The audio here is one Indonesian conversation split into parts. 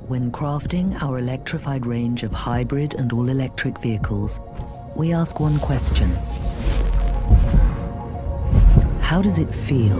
When crafting our electrified range of hybrid and all-electric vehicles, we ask one question. How does it feel?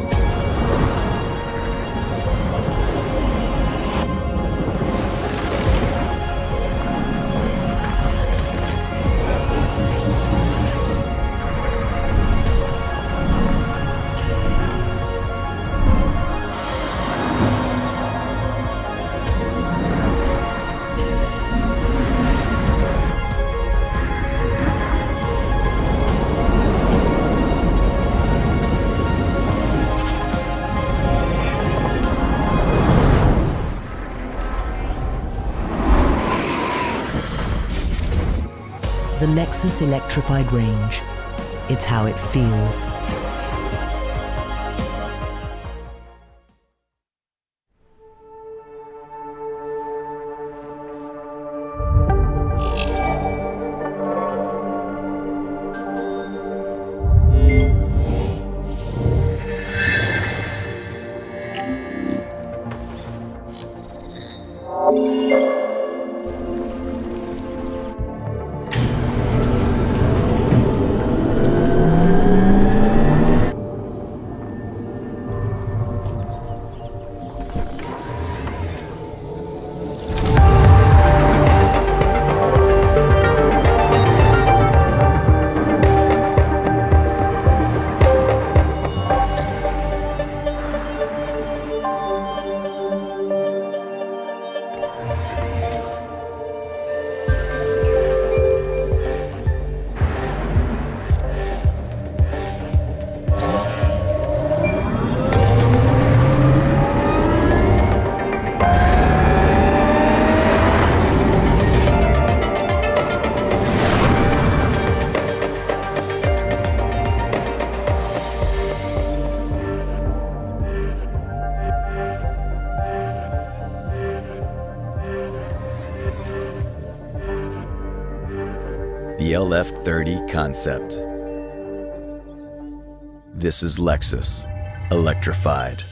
The Lexus electrified range. It's how it feels. The LF30 concept. This is Lexus, electrified.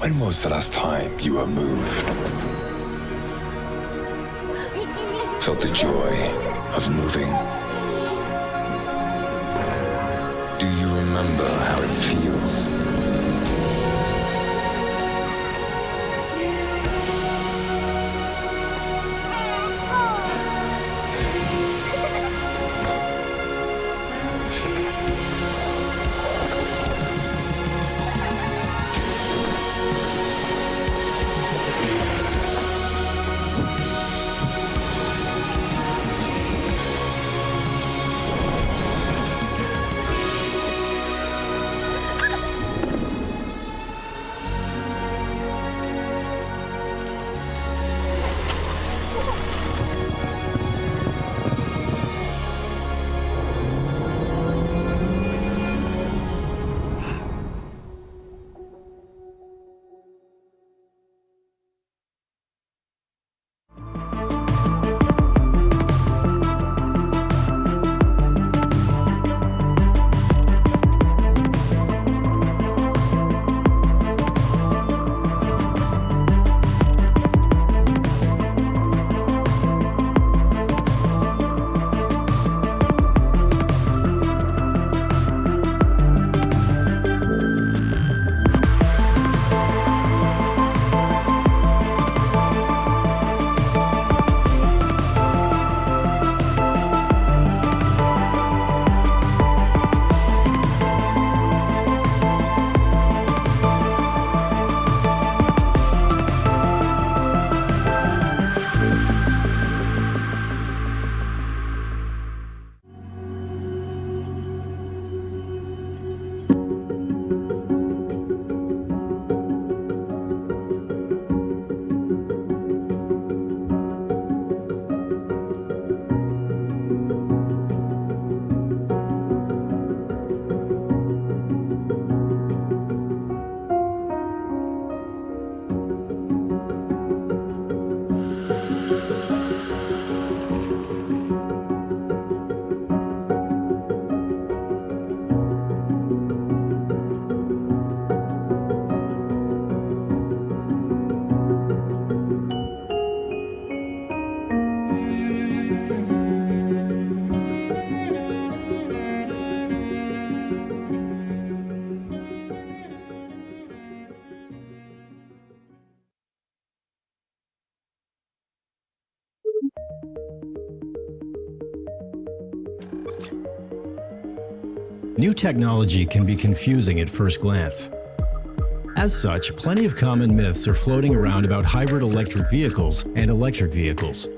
When was the last time you were moved? Felt the joy of moving? feels. New technology can be confusing at first glance. As such, plenty of common myths are floating around about hybrid electric vehicles and electric vehicles.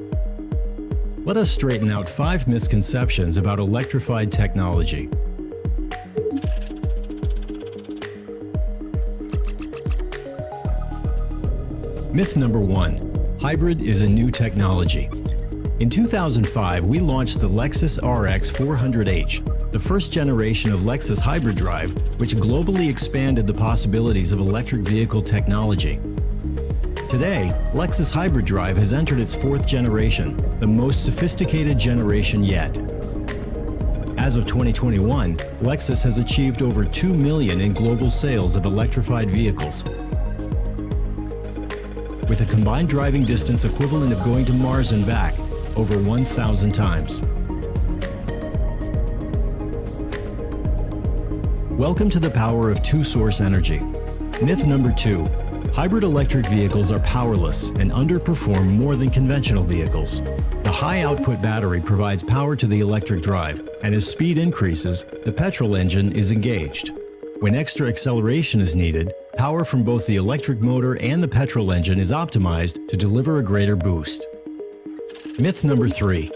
Let us straighten out 5 misconceptions about electrified technology. Myth number 1. Hybrid is a new technology. In 2005, we launched the Lexus RX 400h, the first generation of Lexus hybrid drive, which globally expanded the possibilities of electric vehicle technology. Today, Lexus Hybrid Drive has entered its 4th generation, the most sophisticated generation yet. As of 2021, Lexus has achieved over 2 million in global sales of electrified vehicles, with a combined driving distance equivalent of going to Mars and back over 1,000 times. Welcome to the power of two-source energy. Myth number 2. Hybrid electric vehicles are powerless and underperform more than conventional vehicles. The high-output battery provides power to the electric drive, and as speed increases, the petrol engine is engaged. When extra acceleration is needed, power from both the electric motor and the petrol engine is optimized to deliver a greater boost. Myth number 3.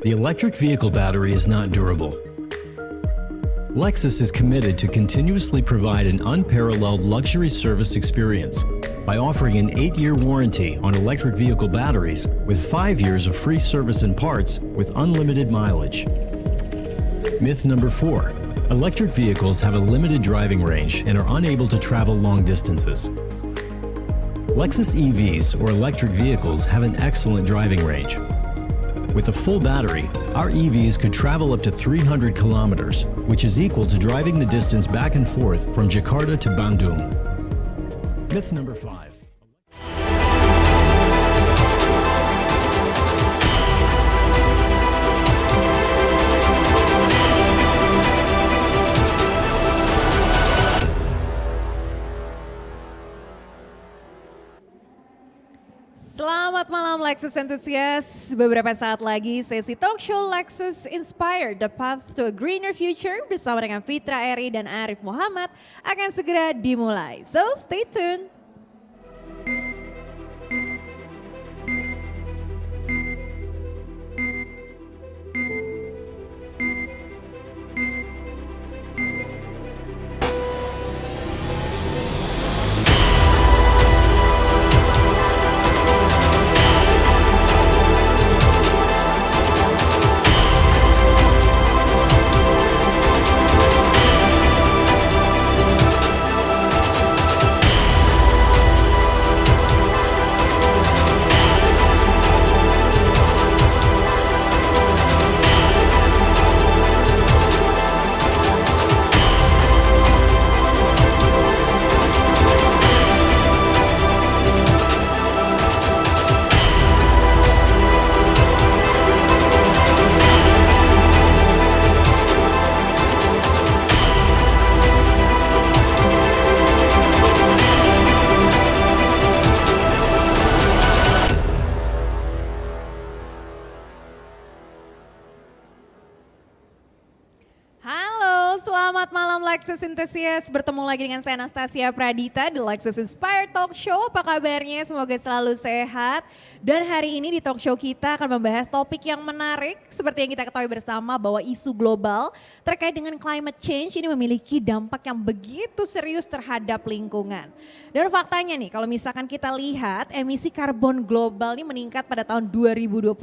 The electric vehicle battery is not durable. Lexus is committed to continuously provide an unparalleled luxury service experience by offering an 8-year warranty on electric vehicle batteries with 5 years of free service and parts with unlimited mileage. Myth number 4. Electric vehicles have a limited driving range and are unable to travel long distances. Lexus EVs, or electric vehicles, have an excellent driving range. With a full battery, our EVs could travel up to 300 kilometers, which is equal to driving the distance back and forth from Jakarta to Bandung. Myth number 5. Lexus Enthusiast, beberapa saat lagi sesi talk show Lexus Inspired, The Path to a Greener Future bersama dengan Fitra Eri dan Arif Muhammad akan segera dimulai. So stay tuned. Selamat malam Lexus Enthusiast, bertemu lagi dengan saya Anastasia Pradita di Lexus Inspired Talk Show. Apa kabarnya? Semoga selalu sehat. Dan hari ini di talk show kita akan membahas topik yang menarik. Seperti yang kita ketahui bersama bahwa isu global terkait dengan climate change ini memiliki dampak yang begitu serius terhadap lingkungan. Dan faktanya nih, kalau misalkan kita lihat emisi karbon global ini meningkat pada tahun 2021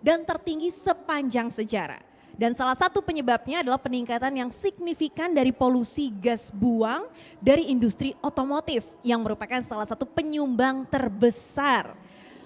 dan tertinggi sepanjang sejarah. Dan salah satu penyebabnya adalah peningkatan yang signifikan dari polusi gas buang dari industri otomotif yang merupakan salah satu penyumbang terbesar.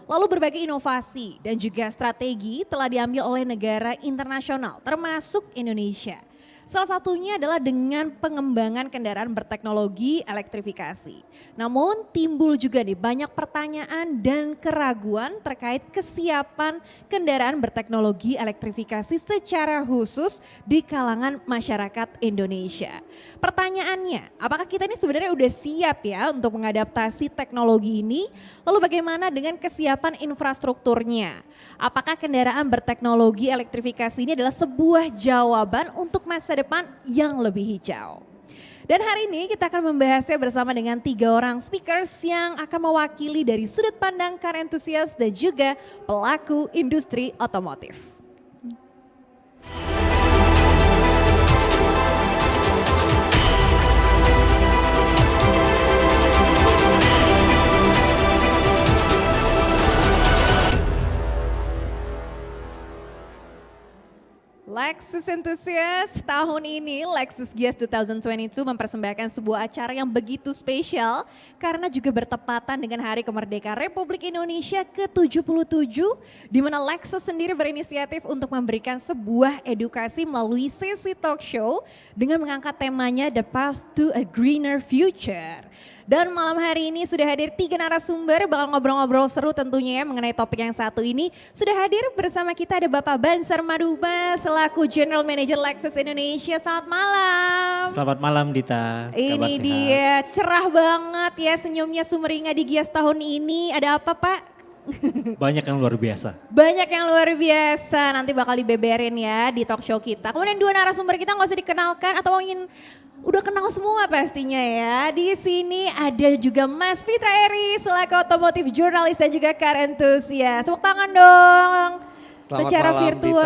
Lalu berbagai inovasi dan juga strategi telah diambil oleh negara internasional termasuk Indonesia. Salah satunya adalah dengan pengembangan kendaraan berteknologi elektrifikasi. Namun timbul juga nih banyak pertanyaan dan keraguan terkait kesiapan kendaraan berteknologi elektrifikasi secara khusus di kalangan masyarakat Indonesia. Pertanyaannya, apakah kita ini sebenarnya udah siap ya untuk mengadaptasi teknologi ini? Lalu bagaimana dengan kesiapan infrastrukturnya? Apakah kendaraan berteknologi elektrifikasi ini adalah sebuah jawaban untuk masa depan yang lebih hijau? Dan hari ini kita akan membahasnya bersama dengan 3 orang speakers yang akan mewakili dari sudut pandang car enthusiast dan juga pelaku industri otomotif. Lexus Enthusiast, tahun ini Lexus Gias 2022 mempersembahkan sebuah acara yang begitu spesial karena juga bertepatan dengan Hari Kemerdekaan Republik Indonesia ke-77 di mana Lexus sendiri berinisiatif untuk memberikan sebuah edukasi melalui sesi talk show dengan mengangkat temanya The Path to a Greener Future. Dan malam hari ini sudah hadir 3 narasumber, bakal ngobrol-ngobrol seru tentunya ya mengenai topik yang satu ini. Sudah hadir bersama kita ada Bapak Bansar Madhuba selaku General Manager Lexus Indonesia. Selamat malam. Selamat malam Dita. Ini dia, cerah banget ya senyumnya sumringah di Gias tahun ini. Ada apa Pak? Banyak yang luar biasa. Banyak yang luar biasa, nanti bakal dibeberin ya di talk show kita. Kemudian 2 narasumber kita nggak usah dikenalkan atau ingin udah kenal semua pastinya ya. Di sini ada juga Mas Fitra Eri selaku otomotif jurnalis dan juga car enthusiast. Tepuk tangan dong. Selamat secara malam, virtual.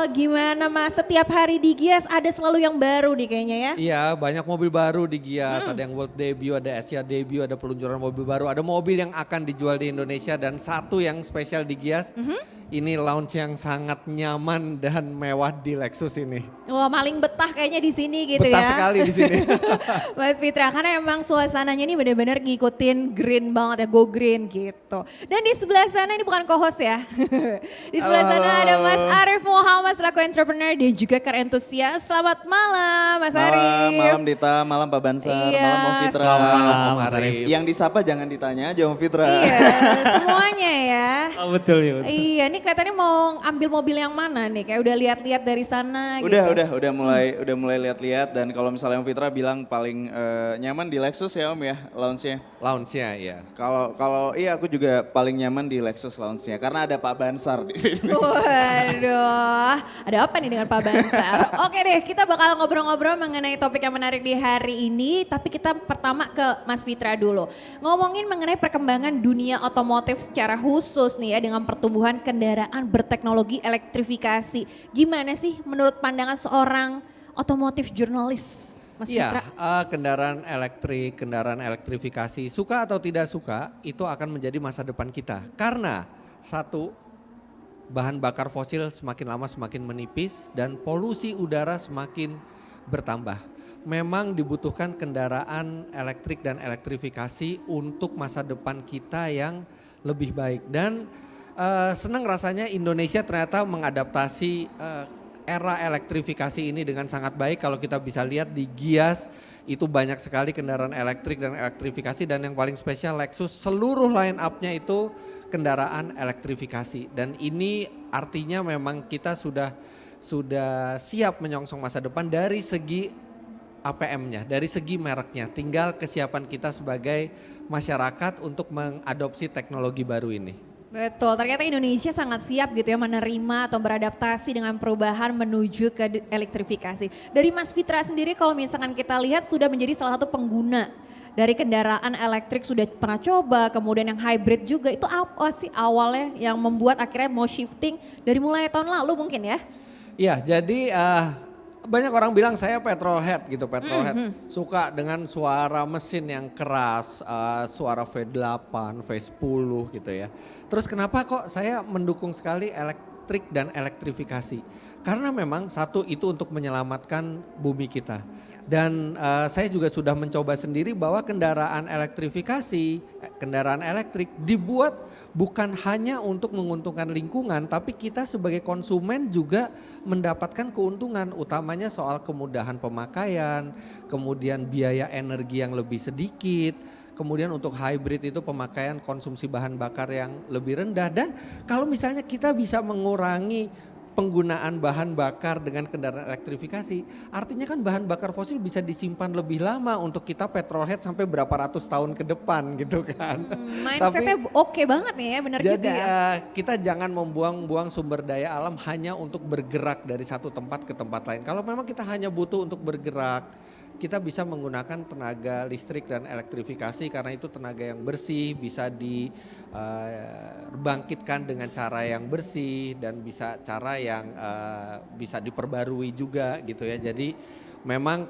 Dita. Gimana Mas? Setiap hari di Gias ada selalu yang baru nih kayaknya ya. Iya, banyak mobil baru di Gias. Ada yang World Debut, ada Asia Debut, ada peluncuran mobil baru. Ada mobil yang akan dijual di Indonesia dan satu yang spesial di Gias. Ini launch yang sangat nyaman dan mewah di Lexus ini. Wah, paling betah kayaknya di sini gitu Betah ya. sekali di sini. Mas Fitra, karena emang suasananya ini benar-benar ngikutin green banget ya, go green gitu. Dan di sebelah sana ini bukan co-host ya. Di sebelah sana ada Mas Arif Muhammad selaku entrepreneur dan juga car enthusiast. Selamat malam Mas Arif. Malam Dita, malam Pak Bansar, Iya, malam Om Fitra. selamat malam, Mas Arif. Yang disapa jangan ditanya aja Om Fitra. Iya, semuanya ya. Oh, betul ya. Iya, ini ini kelihatannya mau ambil mobil yang mana nih? Kayak udah lihat-lihat dari sana gitu. Udah mulai lihat-lihat dan kalau misalnya Om Fitra bilang paling nyaman di Lexus ya Om ya, lounge-nya. Lounge-nya ya. Kalau iya aku juga paling nyaman di Lexus lounge-nya karena ada Pak Bansar di sini. Waduh, ada apa nih dengan Pak Bansar? Oke deh, kita bakal ngobrol-ngobrol mengenai topik yang menarik di hari ini. Tapi kita pertama ke Mas Fitra dulu. Ngomongin mengenai perkembangan dunia otomotif secara khusus nih ya dengan pertumbuhan kendaraan berteknologi elektrifikasi. Gimana sih menurut pandangan seorang otomotif jurnalis, Mas Fitra? Iya, kendaraan elektrifikasi, suka atau tidak suka, itu akan menjadi masa depan kita. Karena satu, bahan bakar fosil semakin lama semakin menipis dan polusi udara semakin bertambah. Memang dibutuhkan kendaraan elektrik dan elektrifikasi untuk masa depan kita yang lebih baik. Dan senang rasanya Indonesia ternyata mengadaptasi era elektrifikasi ini dengan sangat baik. Kalau kita bisa lihat di Gias itu banyak sekali kendaraan elektrik dan elektrifikasi, dan yang paling spesial Lexus seluruh line up-nya itu kendaraan elektrifikasi. Dan ini artinya memang kita sudah siap menyongsong masa depan dari segi APM-nya, dari segi mereknya. Tinggal kesiapan kita sebagai masyarakat untuk mengadopsi teknologi baru ini. Betul, ternyata Indonesia sangat siap gitu ya menerima atau beradaptasi dengan perubahan menuju ke elektrifikasi. Dari Mas Fitra sendiri kalau misalkan kita lihat sudah menjadi salah satu pengguna dari kendaraan elektrik, sudah pernah coba, kemudian yang hybrid juga, itu apa sih awalnya yang membuat akhirnya mau shifting dari mulai tahun lalu mungkin ya? Iya, jadi banyak orang bilang saya petrolhead gitu, suka dengan suara mesin yang keras, suara V8, V10 gitu ya. Terus kenapa kok saya mendukung sekali elektrik dan elektrifikasi? Karena memang satu itu untuk menyelamatkan bumi kita. Dan saya juga sudah mencoba sendiri bahwa kendaraan elektrifikasi, kendaraan elektrik dibuat bukan hanya untuk menguntungkan lingkungan, tapi kita sebagai konsumen juga mendapatkan keuntungan, utamanya soal kemudahan pemakaian, kemudian biaya energi yang lebih sedikit, kemudian untuk hybrid itu pemakaian konsumsi bahan bakar yang lebih rendah. Dan kalau misalnya kita bisa mengurangi penggunaan bahan bakar dengan kendaraan elektrifikasi, artinya kan bahan bakar fosil bisa disimpan lebih lama untuk kita petrolhead sampai berapa ratus tahun ke depan gitu kan. Mindsetnya oke banget nih ya, benar juga. Jadi kita jangan membuang-buang sumber daya alam hanya untuk bergerak dari satu tempat ke tempat lain. Kalau memang kita hanya butuh untuk bergerak, kita bisa menggunakan tenaga listrik dan elektrifikasi karena itu tenaga yang bersih, bisa dibangkitkan dengan cara yang bersih dan bisa cara yang bisa diperbarui juga gitu ya. Jadi memang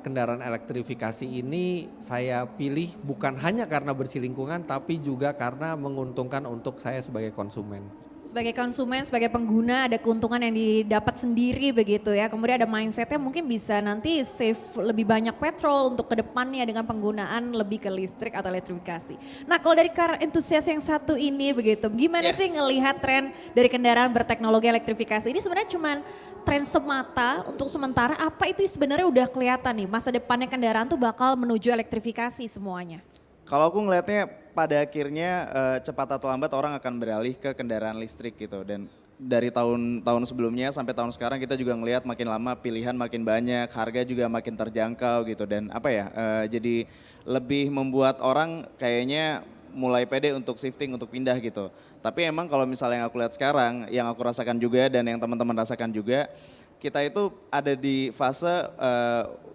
kendaraan elektrifikasi ini saya pilih bukan hanya karena bersih lingkungan tapi juga karena menguntungkan untuk saya sebagai konsumen. Sebagai konsumen, sebagai pengguna ada keuntungan yang didapat sendiri begitu ya. Kemudian ada mindsetnya mungkin bisa nanti save lebih banyak petrol untuk kedepannya dengan penggunaan lebih ke listrik atau elektrifikasi. Nah kalau dari car enthusiast yang satu ini begitu, gimana sih ngelihat tren dari kendaraan berteknologi elektrifikasi ini? Sebenarnya cuman tren semata untuk sementara, apa itu sebenarnya udah kelihatan nih masa depannya kendaraan tuh bakal menuju elektrifikasi semuanya? Kalau aku ngelihatnya pada akhirnya cepat atau lambat orang akan beralih ke kendaraan listrik gitu. Dan dari tahun sebelumnya sampai tahun sekarang kita juga ngelihat makin lama pilihan makin banyak, harga juga makin terjangkau gitu. Dan jadi lebih membuat orang kayaknya mulai pede untuk shifting, untuk pindah gitu. Tapi emang kalau misalnya yang aku lihat sekarang, yang aku rasakan juga dan yang teman-teman rasakan juga, kita itu ada di fase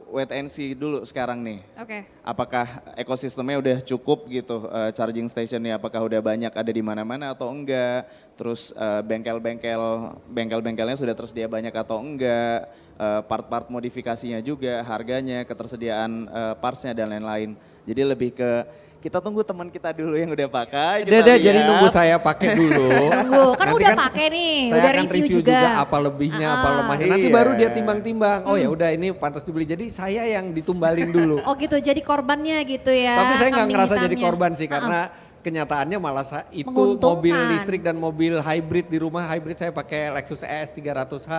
wait and see dulu sekarang nih. Oke. Apakah ekosistemnya udah cukup gitu, charging stationnya apakah udah banyak ada di mana-mana atau enggak. Terus bengkel-bengkelnya sudah tersedia banyak atau enggak. Part-part modifikasinya juga, harganya, ketersediaan partsnya dan lain-lain. Jadi lebih ke kita tunggu teman kita dulu yang udah pakai. Jadi nunggu saya pakai dulu. Tunggu, kan Nanti udah pakai nih, saya udah akan review juga. apa lebihnya, apa lemahnya. Nanti Iya. baru dia timbang-timbang. Oh ya udah ini pantas dibeli. Jadi saya yang ditumbalin dulu. Oh gitu, jadi korbannya gitu ya. Tapi saya nggak kambing ngerasa jadi hitamnya. korban sih karena kenyataannya malah itu Menguntungkan. mobil listrik dan mobil hybrid di rumah, hybrid saya pakai Lexus ES 300h,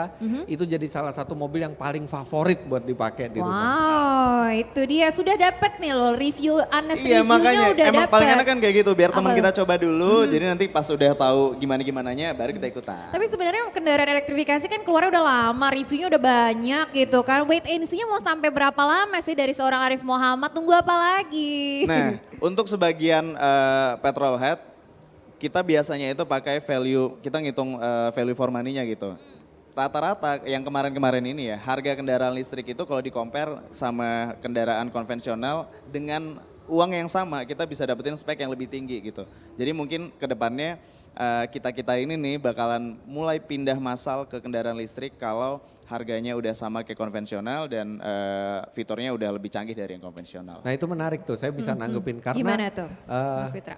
itu jadi salah satu mobil yang paling favorit buat dipakai di rumah. Wow, itu dia sudah dapat nih loh review Anes Iya reviewnya makanya udah emang dapat. paling enak kan kayak gitu biar teman Apa? kita coba dulu jadi nanti pas udah tahu gimana-gimananya baru kita ikutan. Tapi sebenarnya kendaraan elektrifikasi kan keluarnya udah lama, reviewnya udah banyak gitu kan. Wait and see-nya mau sampai berapa lama sih dari seorang Arif Muhammad? Tunggu apa lagi? Nah, untuk sebagian petrolhead, kita biasanya itu pakai value, kita ngitung value for money-nya gitu. Rata-rata yang kemarin-kemarin ini ya, harga kendaraan listrik itu kalau di-compare sama kendaraan konvensional dengan uang yang sama, kita bisa dapetin spek yang lebih tinggi gitu. Jadi mungkin ke depannya kita-kita ini nih bakalan mulai pindah massal ke kendaraan listrik kalau harganya udah sama kayak konvensional dan fiturnya udah lebih canggih dari yang konvensional. Nah itu menarik tuh, saya bisa nanggepin karena Gimana tuh, Mas Fitra?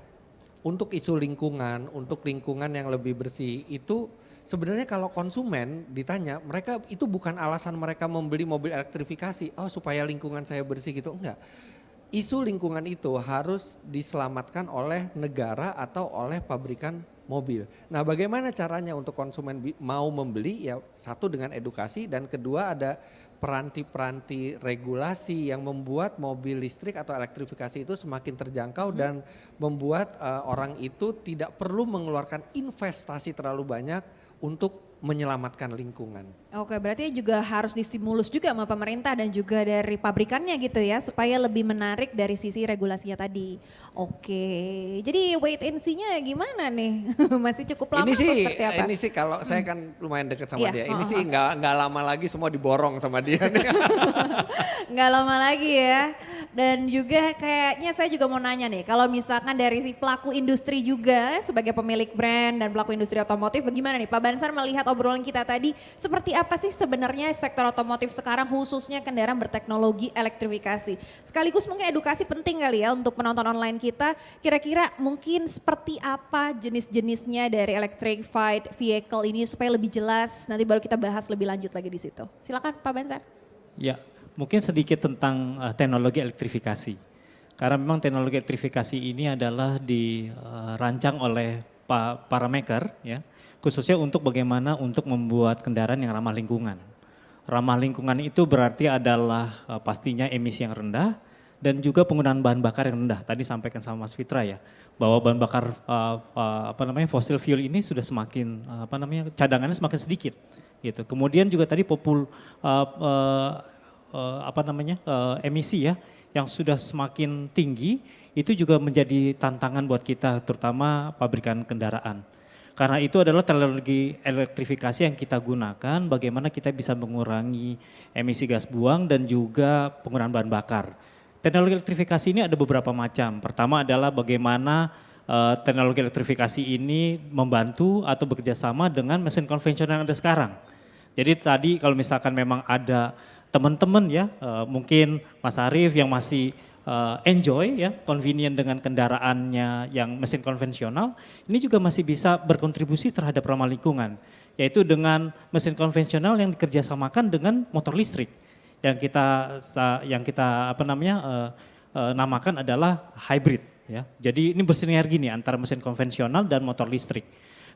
untuk isu lingkungan, untuk lingkungan yang lebih bersih itu sebenarnya kalau konsumen ditanya, mereka itu bukan alasan mereka membeli mobil elektrifikasi, oh supaya lingkungan saya bersih gitu, enggak. Isu lingkungan itu harus diselamatkan oleh negara atau oleh pabrikan mobil. Nah bagaimana caranya untuk konsumen mau membeli? Ya satu dengan edukasi dan kedua ada peranti-peranti regulasi yang membuat mobil listrik atau elektrifikasi itu semakin terjangkau dan membuat orang itu tidak perlu mengeluarkan investasi terlalu banyak untuk menyelamatkan lingkungan. Oke, berarti juga harus distimulus juga sama pemerintah dan juga dari pabrikannya gitu ya, supaya lebih menarik dari sisi regulasinya tadi. Oke, jadi wait and see-nya gimana nih? Masih cukup lama Ini atau sih, seperti apa? ini sih kalau saya kan lumayan dekat sama Iya, dia. Ini sih nggak lama lagi semua diborong sama dia. Nggak lama lagi ya. Dan juga kayaknya saya juga mau nanya nih, kalau misalkan dari si pelaku industri juga sebagai pemilik brand dan pelaku industri otomotif, bagaimana nih Pak Bansar melihat obrolan kita tadi, seperti apa sih sebenarnya sektor otomotif sekarang khususnya kendaraan berteknologi elektrifikasi. Sekaligus mungkin edukasi penting kali ya untuk penonton online kita, kira-kira mungkin seperti apa jenis-jenisnya dari electrified vehicle ini supaya lebih jelas, nanti baru kita bahas lebih lanjut lagi di situ. Silakan Pak Bansar. Ya, mungkin sedikit tentang teknologi elektrifikasi. Karena memang teknologi elektrifikasi ini adalah dirancang oleh para maker ya, khususnya untuk bagaimana untuk membuat kendaraan yang ramah lingkungan. Ramah lingkungan itu berarti adalah pastinya emisi yang rendah dan juga penggunaan bahan bakar yang rendah. Tadi sampaikan sama Mas Fitra ya, bahwa bahan bakar fossil fuel ini sudah semakin cadangannya semakin sedikit gitu. Kemudian juga tadi emisi ya yang sudah semakin tinggi itu juga menjadi tantangan buat kita terutama pabrikan kendaraan. Karena itu adalah teknologi elektrifikasi yang kita gunakan bagaimana kita bisa mengurangi emisi gas buang dan juga penggunaan bahan bakar. Teknologi elektrifikasi ini ada beberapa macam. Pertama adalah bagaimana teknologi elektrifikasi ini membantu atau bekerja sama dengan mesin konvensional yang ada sekarang. Jadi tadi kalau misalkan memang ada teman-teman ya, mungkin Mas Arief yang masih enjoy ya, convenient dengan kendaraannya yang mesin konvensional, ini juga masih bisa berkontribusi terhadap ramah lingkungan, yaitu dengan mesin konvensional yang dikerjasamakan dengan motor listrik, yang kita namakan adalah hybrid ya. Jadi ini bersinergi nih antara mesin konvensional dan motor listrik.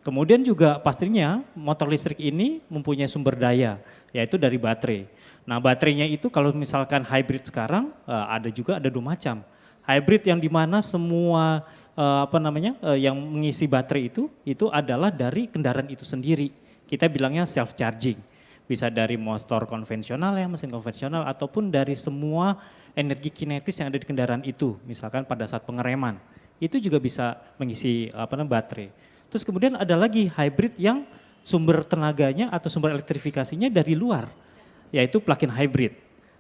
Kemudian juga pastinya motor listrik ini mempunyai sumber daya, yaitu dari baterai. Nah baterainya itu kalau misalkan hybrid sekarang ada dua macam. Hybrid yang dimana semua yang mengisi baterai itu adalah dari kendaraan itu sendiri. Kita bilangnya self charging. Bisa dari motor konvensional ya, mesin konvensional ataupun dari semua energi kinetis yang ada di kendaraan itu. Misalkan pada saat pengereman, itu juga bisa mengisi baterai. Terus kemudian ada lagi hybrid yang sumber tenaganya atau sumber elektrifikasinya dari luar, yaitu plug-in hybrid.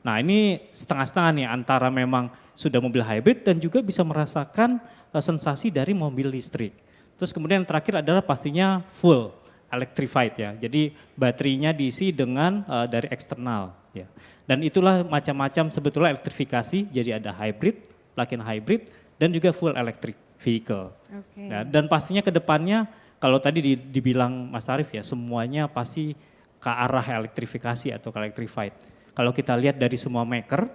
Nah ini setengah-setengah nih antara memang sudah mobil hybrid dan juga bisa merasakan sensasi dari mobil listrik. Terus kemudian yang terakhir adalah pastinya full electrified ya, jadi baterainya diisi dengan dari eksternal ya. Dan itulah macam-macam sebetulnya elektrifikasi, jadi ada hybrid, plug-in hybrid dan juga full electric vehicle. Okay. Nah, dan pastinya ke depannya kalau tadi dibilang Mas Arief ya semuanya pasti ke arah elektrifikasi atau ke electrified. Kalau kita lihat dari semua maker,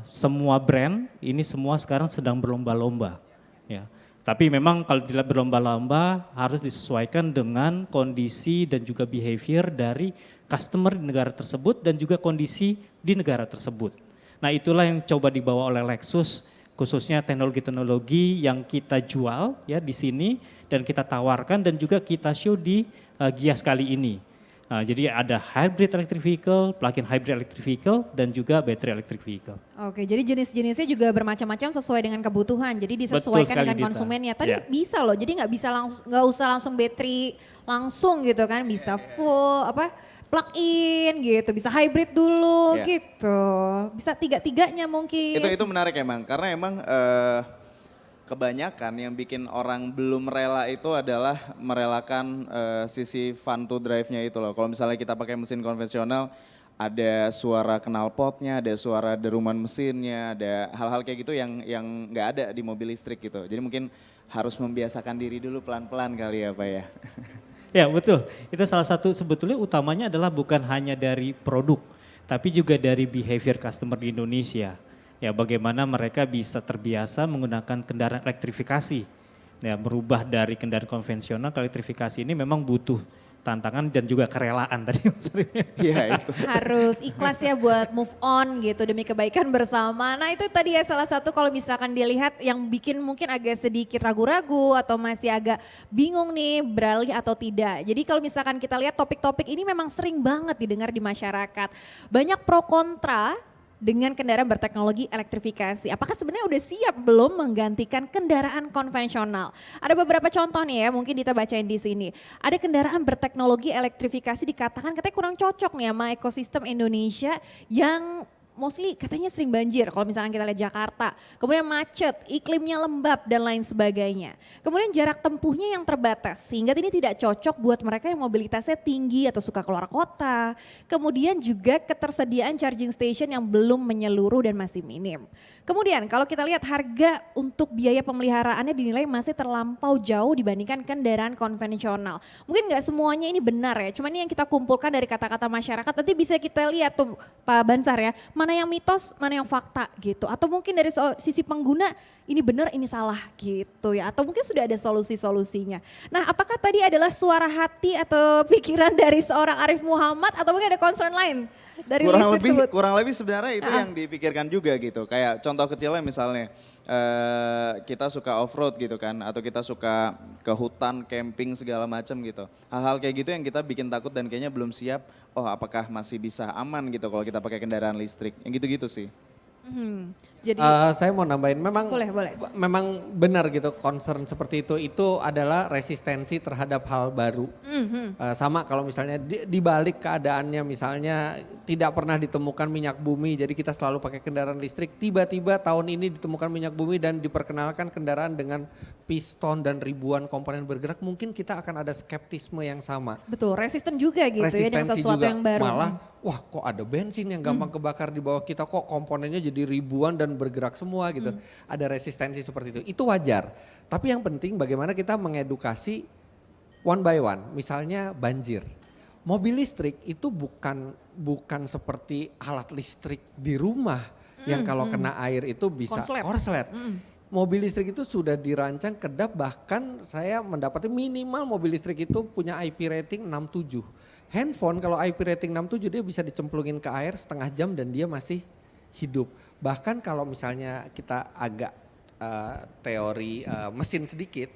semua brand ini semua sekarang sedang berlomba-lomba. Ya. Tapi memang kalau tidak berlomba-lomba harus disesuaikan dengan kondisi dan juga behavior dari customer di negara tersebut dan juga kondisi di negara tersebut. Nah itulah yang coba dibawa oleh Lexus, khususnya teknologi-teknologi yang kita jual ya di sini dan kita tawarkan dan juga kita show di Gias kali ini. Nah, jadi ada hybrid electric vehicle, plug-in hybrid electric vehicle, dan juga battery electric vehicle. Oke, jadi jenis-jenisnya juga bermacam-macam sesuai dengan kebutuhan. Jadi disesuaikan sekali, dengan Dita. konsumennya. Tadi Ya. bisa loh, jadi nggak usah langsung battery langsung gitu kan, bisa full plug-in gitu, bisa hybrid dulu Ya. gitu, bisa tiga-tiganya mungkin. Itu menarik emang, karena emang kebanyakan yang bikin orang belum rela itu adalah merelakan sisi fun to drive-nya itu loh. Kalau misalnya kita pakai mesin konvensional, ada suara knalpotnya, ada suara deruman mesinnya, ada hal-hal kayak gitu yang nggak ada di mobil listrik gitu. Jadi mungkin harus membiasakan diri dulu pelan-pelan kali ya Pak ya. Ya betul, itu salah satu sebetulnya utamanya adalah bukan hanya dari produk, tapi juga dari behavior customer di Indonesia. Ya bagaimana mereka bisa terbiasa menggunakan kendaraan elektrifikasi. Ya merubah dari kendaraan konvensional ke elektrifikasi ini memang butuh tantangan dan juga kerelaan tadi. Iya itu. Harus ikhlas ya buat move on gitu demi kebaikan bersama. Nah itu tadi ya salah satu kalau misalkan dilihat yang bikin mungkin agak sedikit ragu-ragu atau masih agak bingung nih beralih atau tidak. Jadi kalau misalkan kita lihat topik-topik ini memang sering banget didengar di masyarakat. Banyak pro kontra dengan kendaraan berteknologi elektrifikasi. Apakah sebenarnya udah siap belum menggantikan kendaraan konvensional? Ada beberapa contoh nih ya, mungkin Dita bacain di sini. Ada kendaraan berteknologi elektrifikasi dikatakan katanya kurang cocok nih sama ekosistem Indonesia yang mostly katanya sering banjir kalau misalkan kita lihat Jakarta. Kemudian macet, iklimnya lembab dan lain sebagainya. Kemudian jarak tempuhnya yang terbatas sehingga ini tidak cocok buat mereka yang mobilitasnya tinggi atau suka keluar kota. Kemudian juga ketersediaan charging station yang belum menyeluruh dan masih minim. Kemudian kalau kita lihat harga untuk biaya pemeliharaannya dinilai masih terlampau jauh dibandingkan kendaraan konvensional. Mungkin nggak semuanya ini benar ya, cuma ini yang kita kumpulkan dari kata-kata masyarakat. Nanti bisa kita lihat tuh Pak Bansar ya, mana yang mitos, mana yang fakta gitu. Atau mungkin dari sisi pengguna ini benar, ini salah gitu ya. Atau mungkin sudah ada solusi-solusinya. Nah apakah tadi adalah suara hati atau pikiran dari seorang Arif Muhammad atau mungkin ada concern lain dari list tersebut? Kurang lebih sebenarnya itu yang dipikirkan juga gitu. Kayak contoh kecilnya misalnya kita suka off-road gitu kan. Atau kita suka ke hutan, camping segala macam gitu. Hal-hal kayak gitu yang kita bikin takut dan kayaknya belum siap. Oh apakah masih bisa aman gitu kalau kita pakai kendaraan listrik. Yang gitu-gitu sih. Jadi Saya mau nambahin, boleh. memang benar gitu concern seperti itu adalah resistensi terhadap hal baru. Sama kalau misalnya di balik keadaannya misalnya tidak pernah ditemukan minyak bumi jadi kita selalu pakai kendaraan listrik, tiba-tiba tahun ini ditemukan minyak bumi dan diperkenalkan kendaraan dengan piston dan ribuan komponen bergerak, mungkin kita akan ada skeptisme yang sama. betul, resisten juga gitu ya dengan sesuatu yang baru. Malah wah kok ada bensin yang gampang kebakar di bawah kita, kok komponennya jadi ribuan dan bergerak semua gitu. Ada resistensi seperti itu, itu wajar. Tapi yang penting bagaimana kita mengedukasi one by one. Misalnya banjir. Mobil listrik itu bukan seperti alat listrik di rumah yang kalau kena air itu bisa korslet. Mobil listrik itu sudah dirancang kedap, bahkan saya mendapati minimal mobil listrik itu punya IP rating 67. Handphone kalau IP rating 67 dia bisa dicemplungin ke air setengah jam dan dia masih hidup. Bahkan kalau misalnya kita agak teori mesin sedikit,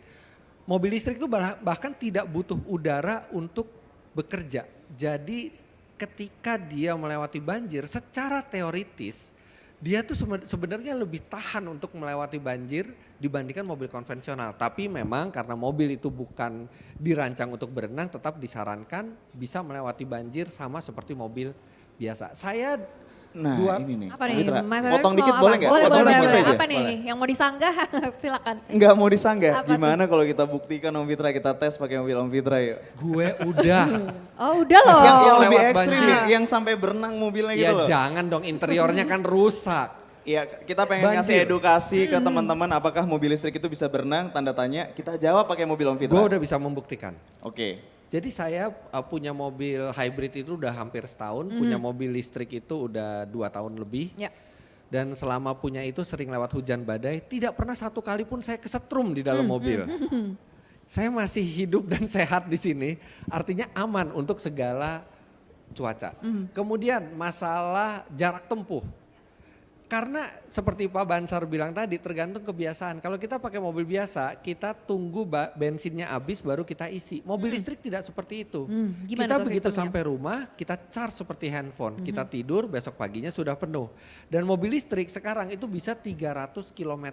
mobil listrik itu bahkan tidak butuh udara untuk bekerja. Jadi ketika dia melewati banjir secara teoritis dia tuh sebenarnya lebih tahan untuk melewati banjir dibandingkan mobil konvensional. Tapi memang karena mobil itu bukan dirancang untuk berenang, tetap disarankan bisa melewati banjir sama seperti mobil biasa. Saya ini nih. Apa nih? Mitra, Mas potong Arif dikit mau boleh apa? nggak? Boleh, Potong boleh, dikit boleh. aja. Apa nih yang mau disanggah? Silakan. Enggak mau disanggah. Apa Gimana kalau kita buktikan Om Fitra, kita tes pakai mobil Om Fitra yuk. Gue udah. Oh udah loh. Yang lebih lewat ekstrim, banjir. yang sampai berenang mobilnya gitu Ya loh. jangan dong, interiornya kan rusak. Iya, kita pengen ngasih Banjir. edukasi ke teman-teman apakah mobil listrik itu bisa berenang, tanda tanya. Kita jawab pakai mobil Om Fitra. Gue udah bisa membuktikan. Oke. Jadi saya punya mobil hybrid itu udah hampir setahun, punya mobil listrik itu udah 2 tahun lebih. Ya. Dan selama punya itu sering lewat hujan badai, tidak pernah satu kali pun saya kesetrum di dalam mobil. Saya masih hidup dan sehat di sini, artinya aman untuk segala cuaca. Kemudian masalah jarak tempuh. Karena seperti Pak Bansar bilang tadi tergantung kebiasaan. Kalau kita pakai mobil biasa, kita tunggu bensinnya habis baru kita isi. Mobil listrik tidak seperti itu. Gimana Kita tuh begitu sistemnya? sampai rumah, kita charge seperti handphone. Kita tidur, besok paginya sudah penuh. Dan mobil listrik sekarang itu bisa 300 km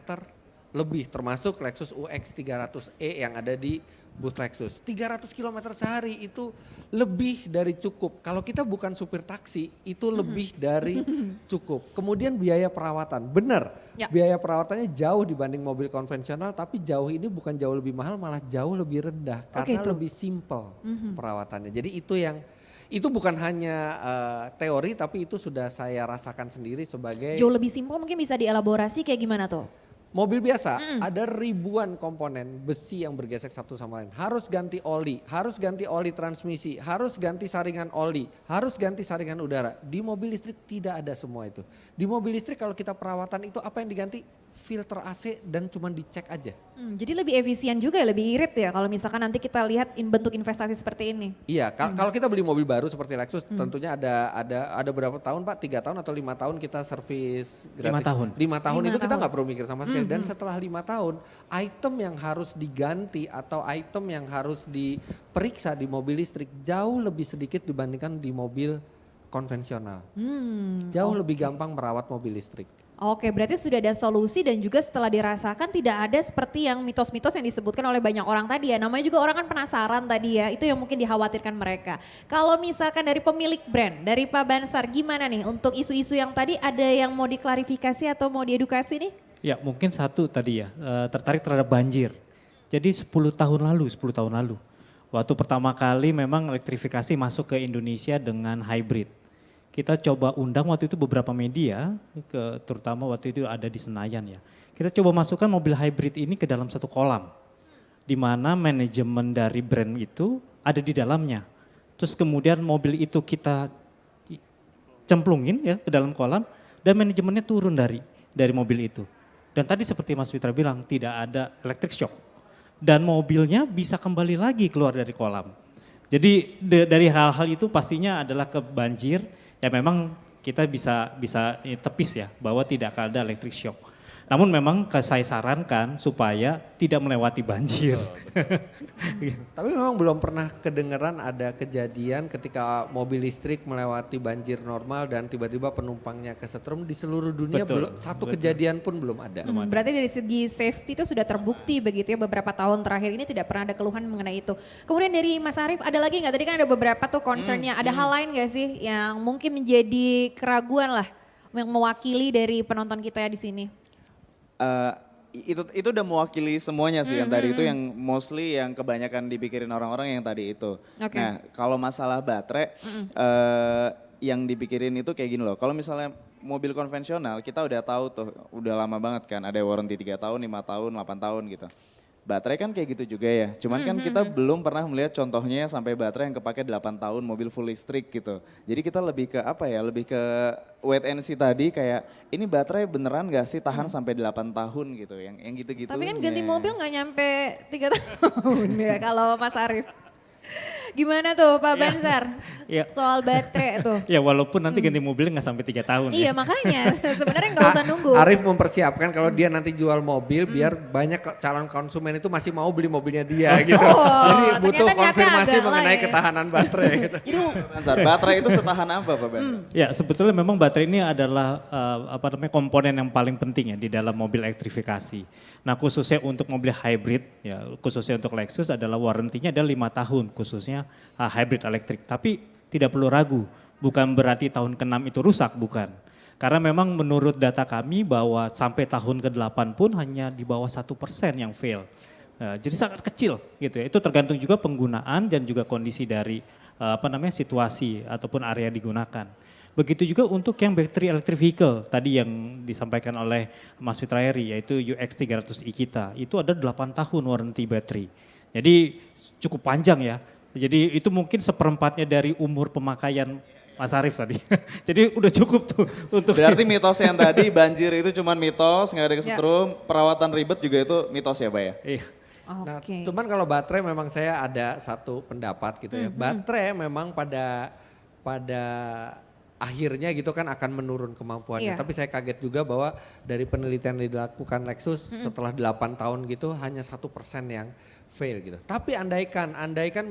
lebih, termasuk Lexus UX 300e yang ada di booth Lexus. 300 km sehari itu lebih dari cukup. Kalau kita bukan supir taksi itu lebih dari cukup. Kemudian biaya perawatan, benar. Ya. Biaya perawatannya jauh dibanding mobil konvensional, tapi jauh ini bukan jauh lebih mahal, malah jauh lebih rendah karena tuh. lebih simple perawatannya. Jadi itu bukan hanya teori, tapi itu sudah saya rasakan sendiri sebagai Jauh lebih simpel, mungkin bisa dielaborasi kayak gimana tuh? mobil biasa. Ada ribuan komponen besi yang bergesek satu sama lain. Harus ganti oli transmisi, harus ganti saringan oli, harus ganti saringan udara. Di mobil listrik tidak ada semua itu. Di mobil listrik kalau kita perawatan itu apa yang diganti? Filter AC dan cuma dicek aja. Jadi lebih efisien juga, lebih irit ya kalau misalkan nanti kita lihat bentuk investasi seperti ini. Iya, kalau kita beli mobil baru seperti Lexus tentunya ada berapa tahun Pak? 3 tahun atau 5 tahun kita servis gratis? 5 tahun. 5 tahun 5 itu kita tahun. nggak perlu mikir sama sekali. Dan setelah 5 tahun, item yang harus diganti atau item yang harus diperiksa di mobil listrik jauh lebih sedikit dibandingkan di mobil konvensional. Jauh lebih gampang merawat mobil listrik. Oke, berarti sudah ada solusi dan juga setelah dirasakan tidak ada seperti yang mitos-mitos yang disebutkan oleh banyak orang tadi ya. Namanya juga orang kan penasaran tadi ya, itu yang mungkin dikhawatirkan mereka. Kalau misalkan dari pemilik brand, dari Pak Bansar, gimana nih untuk isu-isu yang tadi ada yang mau diklarifikasi atau mau diedukasi nih? Ya mungkin satu tadi ya, tertarik terhadap banjir. Jadi 10 tahun lalu, waktu pertama kali memang elektrifikasi masuk ke Indonesia dengan hybrid. Kita coba undang waktu itu beberapa media, terutama waktu itu ada di Senayan ya. Kita coba masukkan mobil hybrid ini ke dalam satu kolam. Di mana manajemen dari brand itu ada di dalamnya. Terus kemudian mobil itu kita cemplungin ya ke dalam kolam dan manajemennya turun dari mobil itu. Dan tadi seperti Mas Fitra bilang tidak ada electric shock. Dan mobilnya bisa kembali lagi keluar dari kolam. Jadi dari hal-hal itu pastinya adalah ke banjir. Ya memang kita bisa tepis ya bahwa tidak akan ada electric shock. Namun memang saya sarankan supaya tidak melewati banjir. Tapi memang belum pernah kedengeran ada kejadian ketika mobil listrik melewati banjir normal dan tiba-tiba penumpangnya kesetrum di seluruh dunia. Betul, Satu betul. kejadian pun belum ada. Berarti dari segi safety itu sudah terbukti begitu ya, beberapa tahun terakhir ini tidak pernah ada keluhan mengenai itu. Kemudian dari Mas Arief ada lagi nggak? Tadi kan ada beberapa tuh concernnya, ada hal lain nggak sih yang mungkin menjadi keraguan lah yang mewakili dari penonton kita ya di sini? Itu udah mewakili semuanya sih yang tadi itu yang mostly yang kebanyakan dipikirin orang-orang yang tadi itu. Oke. Nah kalau masalah baterai yang dipikirin itu kayak gini loh. Kalau misalnya mobil konvensional kita udah tahu tuh udah lama banget kan ada warranty 3 tahun, 5 tahun, 8 tahun gitu. Baterai kan kayak gitu juga ya. Cuman kan kita belum pernah melihat contohnya sampai baterai yang kepake 8 tahun mobil full listrik gitu. Jadi kita lebih ke apa ya, lebih ke wait and see tadi kayak ini baterai beneran gak sih tahan sampai 8 tahun gitu. Yang gitu-gitu. Tapi kan ganti mobil nggak nyampe 3 tahun ya kalau Mas Arief. Gimana tuh Pak Bansar? Ya. Soal baterai tuh. Ya walaupun nanti ganti mobilnya nggak sampai 3 tahun Iya ya. makanya sebenarnya nggak usah nunggu. Arif mempersiapkan kalau dia nanti jual mobil biar banyak calon konsumen itu masih mau beli mobilnya dia gitu. Jadi butuh ternyata konfirmasi agak mengenai lah ya. ketahanan baterai gitu. Jadi Bansar, baterai itu setahan apa Pak Bansar? Ya sebetulnya memang baterai ini adalah komponen yang paling penting ya di dalam mobil elektrifikasi. Nah khususnya untuk mobil hybrid, ya khususnya untuk Lexus adalah warrantinya ada 5 tahun khususnya hybrid elektrik. Tapi tidak perlu ragu, bukan berarti tahun ke-6 itu rusak, bukan. Karena memang menurut data kami bahwa sampai tahun ke-8 pun hanya di bawah 1% yang fail. Jadi sangat kecil gitu ya. Itu tergantung juga penggunaan dan juga kondisi dari situasi ataupun area digunakan. Begitu juga untuk yang battery electric vehicle tadi yang disampaikan oleh Mas Fitra Eri yaitu UX 300i kita. Itu ada 8 tahun warranty battery. Jadi cukup panjang ya. Jadi itu mungkin seperempatnya dari umur pemakaian Mas Arief tadi. Jadi udah cukup tuh untuk Berarti mitos yang tadi banjir itu cuma mitos, nggak ada kesetrum, perawatan ribet juga itu mitos ya Pak ya? Iya. Nah, Oke. cuman kalau baterai memang saya ada satu pendapat gitu ya. Baterai memang pada akhirnya gitu kan akan menurun kemampuannya. Iya. Tapi saya kaget juga bahwa dari penelitian yang dilakukan Lexus setelah 8 tahun gitu hanya 1% yang fail gitu. Tapi andaikan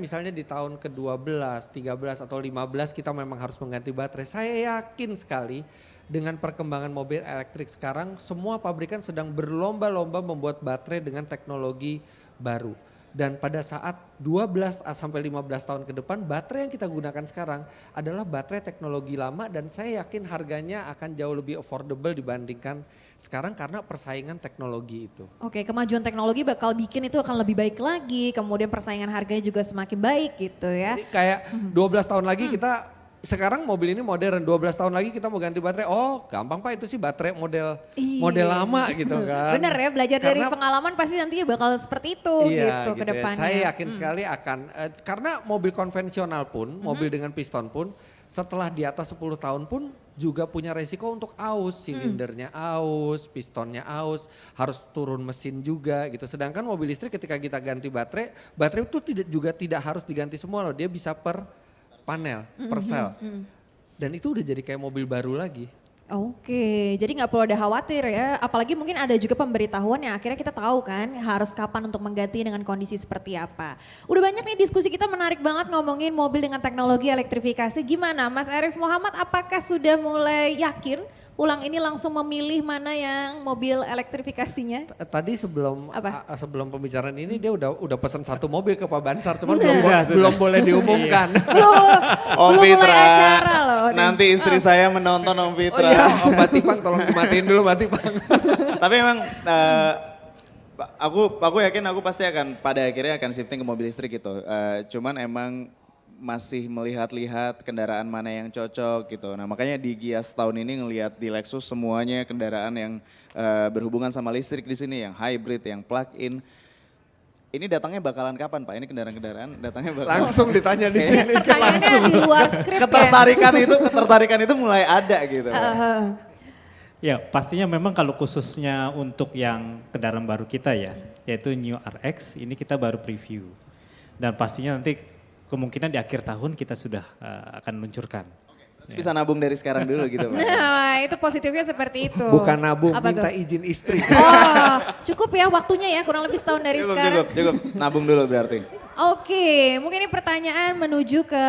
misalnya di tahun ke-12, 13 atau 15 kita memang harus mengganti baterai. Saya yakin sekali dengan perkembangan mobil elektrik sekarang semua pabrikan sedang berlomba-lomba membuat baterai dengan teknologi baru. Dan pada saat 12 sampai 15 tahun ke depan baterai yang kita gunakan sekarang adalah baterai teknologi lama dan saya yakin harganya akan jauh lebih affordable dibandingkan sekarang karena persaingan teknologi itu. Oke, kemajuan teknologi bakal bikin itu akan lebih baik lagi, kemudian persaingan harganya juga semakin baik gitu ya. Jadi kayak 12 tahun lagi kita sekarang mobil ini modern, 12 tahun lagi kita mau ganti baterai. Oh, gampang Pak, itu sih baterai model Iya. lama gitu kan. Bener ya, belajar dari Karena- pengalaman pasti nantinya bakal seperti itu Iya, gitu ke ya. depannya. Saya yakin sekali akan karena mobil konvensional pun, mobil dengan piston pun setelah di atas 10 tahun pun juga punya resiko untuk aus, silindernya aus, pistonnya aus, harus turun mesin juga gitu. Sedangkan mobil listrik ketika kita ganti baterai itu tidak harus diganti semua loh, dia bisa per panel, per sel. Dan itu udah jadi kayak mobil baru lagi. Oke, jadi nggak perlu ada khawatir ya. Apalagi mungkin ada juga pemberitahuan yang akhirnya kita tahu kan harus kapan untuk mengganti dengan kondisi seperti apa. Udah banyak nih diskusi kita menarik banget ngomongin mobil dengan teknologi elektrifikasi. Gimana Mas Arief Muhammad, apakah sudah mulai yakin ulang ini langsung memilih mana yang mobil elektrifikasinya? Tadi sebelum Apa? sebelum pembicaraan ini dia udah pesan satu mobil ke Pak Bansar, cuman Sudah. belum boleh diumumkan. Om belum mulai Fitra, acara loh. nanti istri saya menonton Om Oh Fitra. iya, Om Batipang tolong dimatiin dulu Batipang. Tapi memang aku yakin aku pasti akan pada akhirnya akan shifting ke mobil listrik gitu. Cuman emang masih melihat-lihat kendaraan mana yang cocok gitu. Nah makanya di Gias tahun ini ngelihat di Lexus semuanya kendaraan yang berhubungan sama listrik di sini, yang hybrid, yang plug-in. Ini datangnya bakalan kapan Pak? Ini kendaraan-kendaraan datangnya bakalan Langsung ditanya di sini. Pertanyaannya di luar skrip ya. ketertarikan itu mulai ada gitu. Ya pastinya memang kalau khususnya untuk yang kendaraan baru kita ya, yaitu New RX, ini kita baru preview. Dan pastinya nanti kemungkinan di akhir tahun kita sudah akan luncurkan. Bisa nabung dari sekarang dulu gitu Pak. Nah itu positifnya seperti itu. Bukan nabung, Apa minta tuh? izin istri. Oh cukup ya waktunya ya kurang lebih setahun dari sekarang. Cukup. Nabung dulu berarti. Oke, mungkin ini pertanyaan menuju ke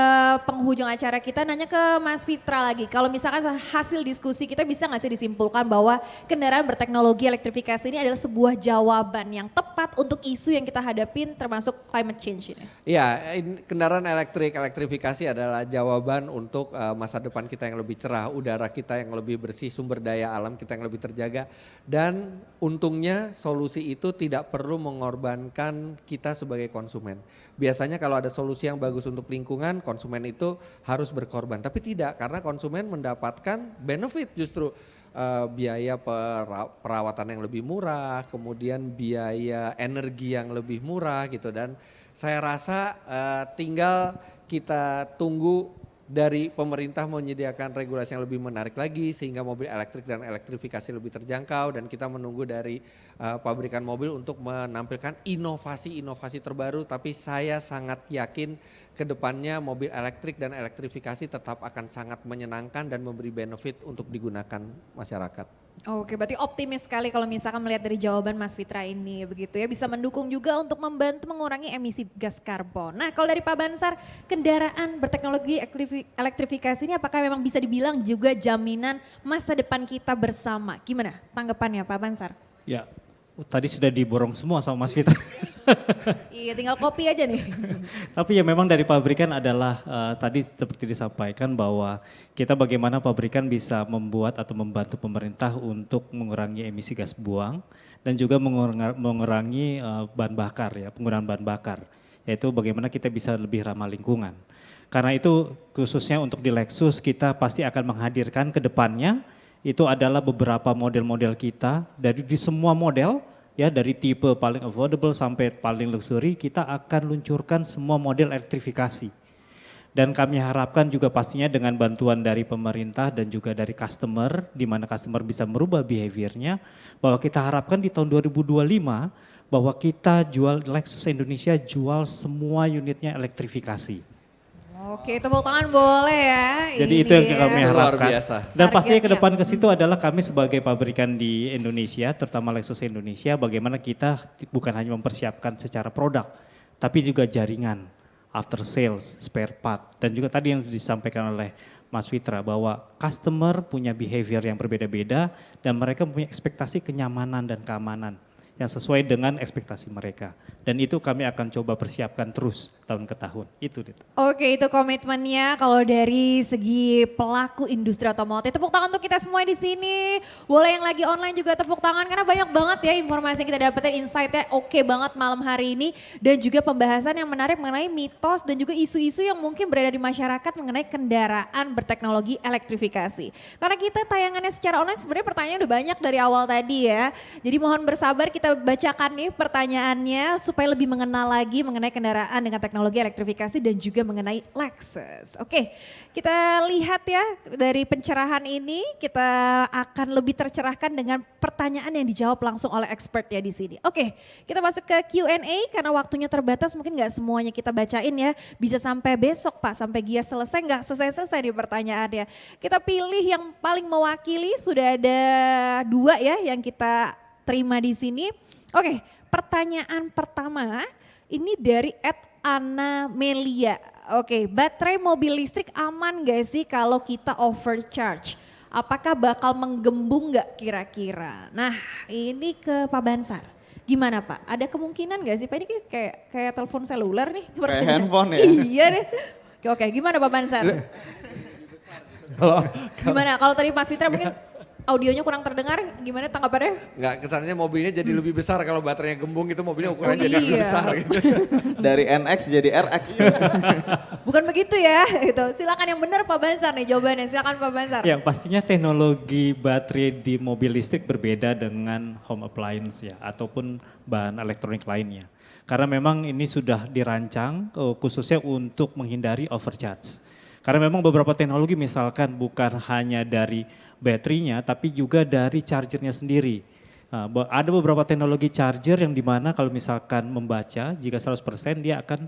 penghujung acara kita, nanya ke Mas Fitra lagi. Kalau misalkan hasil diskusi kita bisa nggak sih disimpulkan bahwa kendaraan berteknologi elektrifikasi ini adalah sebuah jawaban yang tepat untuk isu yang kita hadapin termasuk climate change ini? Iya, kendaraan elektrifikasi adalah jawaban untuk masa depan kita yang lebih cerah, udara kita yang lebih bersih, sumber daya alam kita yang lebih terjaga. Dan untungnya solusi itu tidak perlu mengorbankan kita sebagai konsumen. Biasanya kalau ada solusi yang bagus untuk lingkungan, konsumen itu harus berkorban. Tapi tidak, karena konsumen mendapatkan benefit justru. Biaya perawatan yang lebih murah, kemudian biaya energi yang lebih murah gitu. Dan saya rasa tinggal kita tunggu dari pemerintah menyediakan regulasi yang lebih menarik lagi sehingga mobil elektrik dan elektrifikasi lebih terjangkau, dan kita menunggu dari pabrikan mobil untuk menampilkan inovasi-inovasi terbaru. Tapi saya sangat yakin ke depannya mobil elektrik dan elektrifikasi tetap akan sangat menyenangkan dan memberi benefit untuk digunakan masyarakat. Oke, berarti optimis sekali kalau misalkan melihat dari jawaban Mas Fitra ini begitu ya, bisa mendukung juga untuk membantu mengurangi emisi gas karbon. Nah kalau dari Pak Bansar, kendaraan berteknologi elektrifikasi ini apakah memang bisa dibilang juga jaminan masa depan kita bersama? Gimana tanggapannya Pak Bansar? Ya tadi sudah diborong semua sama Mas Fitra. Iya tinggal kopi aja nih. Tapi ya memang dari pabrikan adalah tadi seperti disampaikan bahwa kita bagaimana pabrikan bisa membuat atau membantu pemerintah untuk mengurangi emisi gas buang dan juga mengurangi bahan bakar ya, penggunaan bahan bakar. Yaitu bagaimana kita bisa lebih ramah lingkungan. Karena itu khususnya untuk di Lexus kita pasti akan menghadirkan ke depannya itu adalah beberapa model-model kita dari di semua model. Ya dari tipe paling affordable sampai paling luxury kita akan luncurkan semua model elektrifikasi. Dan kami harapkan juga pastinya dengan bantuan dari pemerintah dan juga dari customer, di mana customer bisa merubah behaviornya, bahwa kita harapkan di tahun 2025 bahwa kita jual Lexus Indonesia jual semua unitnya elektrifikasi. Oke, tepuk tangan boleh ya. Jadi Ini itu yang dia. kami Luar harapkan. biasa. Dan pastinya ke Targetnya. depan ke situ adalah kami sebagai pabrikan di Indonesia, terutama Lexus Indonesia, bagaimana kita bukan hanya mempersiapkan secara produk, tapi juga jaringan, after sales, spare part, dan juga tadi yang disampaikan oleh Mas Fitra bahwa customer punya behavior yang berbeda-beda dan mereka punya ekspektasi kenyamanan dan keamanan yang sesuai dengan ekspektasi mereka. Dan itu kami akan coba persiapkan terus tahun ke tahun. Itu. Oke, itu komitmennya kalau dari segi pelaku industri otomotif. Tepuk tangan untuk kita semua di sini. Boleh yang lagi online juga tepuk tangan karena banyak banget ya informasi yang kita dapetin, insight-nya oke banget malam hari ini. Dan juga pembahasan yang menarik mengenai mitos dan juga isu-isu yang mungkin berada di masyarakat mengenai kendaraan berteknologi elektrifikasi. Karena kita tayangannya secara online sebenarnya pertanyaan udah banyak dari awal tadi ya. Jadi mohon bersabar kita bacakan nih pertanyaannya supaya lebih mengenal lagi mengenai kendaraan dengan teknologi elektrifikasi dan juga mengenai Lexus. Oke, kita lihat ya dari pencerahan ini kita akan lebih tercerahkan dengan pertanyaan yang dijawab langsung oleh expert ya di sini. Oke, kita masuk ke Q&A karena waktunya terbatas mungkin nggak semuanya kita bacain ya. Bisa sampai besok Pak, sampai Gia selesai nggak selesai-selesai di pertanyaannya. Kita pilih yang paling mewakili, sudah ada 2 ya yang kita terima di sini. Oke, pertanyaan pertama ini dari Ana Melia. Oke, baterai mobil listrik aman gak sih kalau kita overcharge? Apakah bakal menggembung gak kira-kira? Nah ini ke Pak Bansar. Gimana Pak? Ada kemungkinan gak sih Pak? Ini kayak telepon seluler nih. Kayak handphone ya? Iya deh. Oke, gimana Pak Bansar? Gimana kalau tadi Mas Fitra mungkin audionya kurang terdengar, gimana tanggapannya? Nggak, kesannya mobilnya jadi lebih besar kalau baterainya gembung itu mobilnya ukurannya jadi lebih iya. besar gitu. Dari NX jadi RX. Bukan begitu ya, gitu. Silakan yang benar Pak Bansar nih jawabannya, silakan Pak Bansar. Ya pastinya teknologi baterai di mobil listrik berbeda dengan home appliance ya ataupun bahan elektronik lainnya. Karena memang ini sudah dirancang khususnya untuk menghindari overcharge. Karena memang beberapa teknologi misalkan bukan hanya dari baterainya tapi juga dari chargernya sendiri. Nah, ada beberapa teknologi charger yang dimana kalau misalkan membaca jika 100% dia akan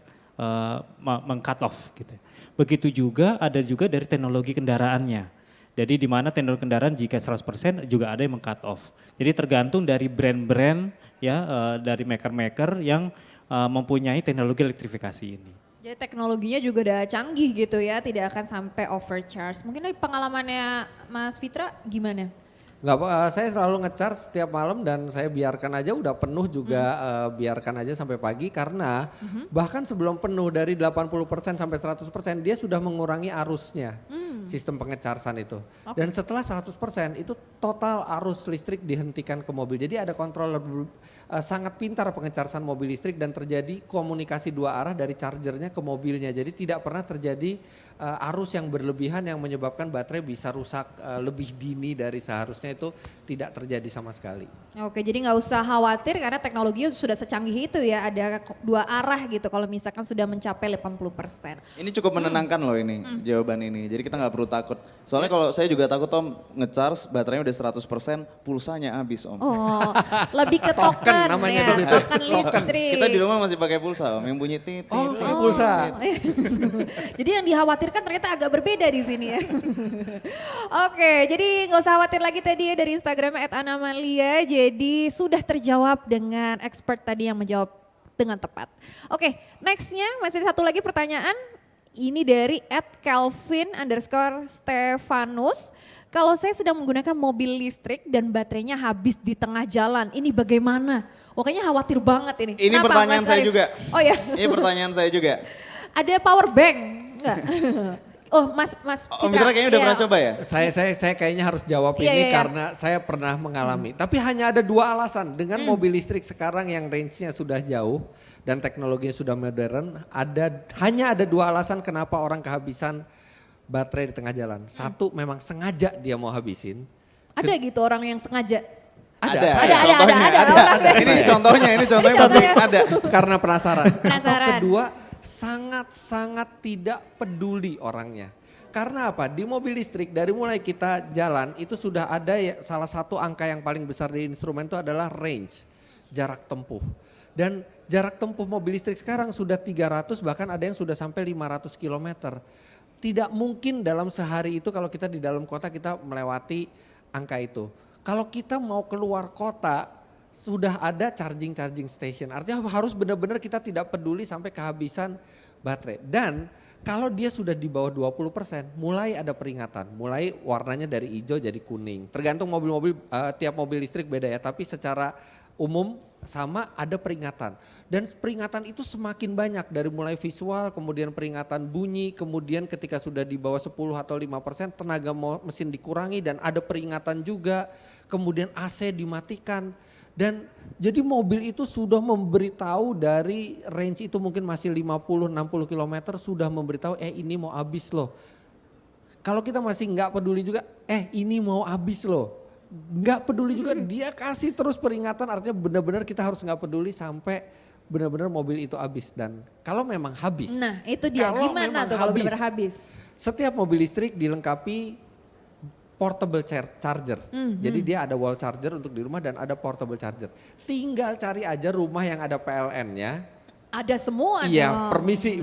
meng-cut off gitu. Begitu juga ada juga dari teknologi kendaraannya. Jadi di mana teknologi kendaraan jika 100% juga ada yang meng-cut off. Jadi tergantung dari brand-brand ya dari maker-maker yang mempunyai teknologi elektrifikasi ini. Jadi teknologinya juga udah canggih gitu ya, tidak akan sampai overcharge. Mungkin dari pengalamannya Mas Fitra gimana? Nggak apa, saya selalu nge-charge setiap malam dan saya biarkan aja udah penuh juga biarkan aja sampai pagi karena bahkan sebelum penuh dari 80% sampai 100% dia sudah mengurangi arusnya sistem pengecarsan itu. Dan setelah 100% itu total arus listrik dihentikan ke mobil. Jadi ada controller sangat pintar pengecarsan mobil listrik dan terjadi komunikasi 2 arah dari chargernya ke mobilnya. Jadi tidak pernah terjadi arus yang berlebihan yang menyebabkan baterai bisa rusak lebih dini dari seharusnya, itu tidak terjadi sama sekali. Oke, jadi nggak usah khawatir karena teknologinya sudah secanggih itu ya, ada 2 arah gitu kalau misalkan sudah mencapai 80%. Ini cukup menenangkan loh ini jawaban ini. Jadi kita nggak perlu takut. Soalnya kalau saya juga takut Om ngecharge baterainya udah 100% pulsanya habis Om. Oh, lebih ke token namanya ya, di situ. token listrik. Kita di rumah masih pakai pulsa Om, yang bunyi titit. Oh, pakai pulsa. Jadi yang dikhawatirkan ternyata agak berbeda di sini ya. Oke, jadi nggak usah khawatir lagi tadi ya dari Instagramnya @anamalia. Jadi sudah terjawab dengan expert tadi yang menjawab dengan tepat. Oke, nextnya masih satu lagi pertanyaan. Ini dari @Kelvin_Stefanus. Kalau saya sedang menggunakan mobil listrik dan baterainya habis di tengah jalan, ini bagaimana? Kayaknya khawatir banget ini. Ini Kenapa, pertanyaan Mas saya Arif? juga. Oh ya. Ini pertanyaan saya juga. Ada power bank enggak? Oh, Mas Om Fitra kayaknya udah iya. pernah coba ya? Saya kayaknya harus jawab Iya, ini iya. karena saya pernah mengalami. Tapi hanya ada 2 alasan. Dengan mobil listrik sekarang yang range-nya sudah jauh dan teknologinya sudah modern, hanya ada 2 alasan kenapa orang kehabisan baterai di tengah jalan. Satu, memang sengaja dia mau habisin. Ada gitu orang yang sengaja. Ada. Ada. Ini contohnya contohnya. ada. Karena penasaran. Penasaran. Atau kedua, sangat-sangat tidak peduli orangnya. Karena apa? Di mobil listrik dari mulai kita jalan itu sudah ada salah satu angka yang paling besar di instrumen itu adalah range, jarak tempuh. Dan jarak tempuh mobil listrik sekarang sudah 300 bahkan ada yang sudah sampai 500 km. Tidak mungkin dalam sehari itu kalau kita di dalam kota kita melewati angka itu. Kalau kita mau keluar kota sudah ada charging station. Artinya harus benar-benar kita tidak peduli sampai kehabisan baterai. Dan kalau dia sudah di bawah 20%, mulai ada peringatan. Mulai warnanya dari hijau jadi kuning. Tergantung mobil-mobil, tiap mobil listrik beda ya. Tapi secara umum sama ada peringatan. Dan peringatan itu semakin banyak. Dari mulai visual, kemudian peringatan bunyi. Kemudian ketika sudah di bawah 10 atau 5%, tenaga mesin dikurangi dan ada peringatan juga. Kemudian AC dimatikan. Dan jadi mobil itu sudah memberitahu dari range itu mungkin masih 50-60 km sudah memberitahu ini mau habis loh. Kalau kita masih nggak peduli juga ini mau habis loh. Nggak peduli juga dia kasih terus peringatan, artinya benar-benar kita harus nggak peduli sampai benar-benar mobil itu habis. Dan kalau memang habis. Nah itu dia, gimana tuh kalau benar-benar habis? Setiap mobil listrik dilengkapi portable charger. Jadi dia ada wall charger untuk di rumah dan ada portable charger. Tinggal cari aja rumah yang ada PLN-nya. Ada semua Iya, dong. permisi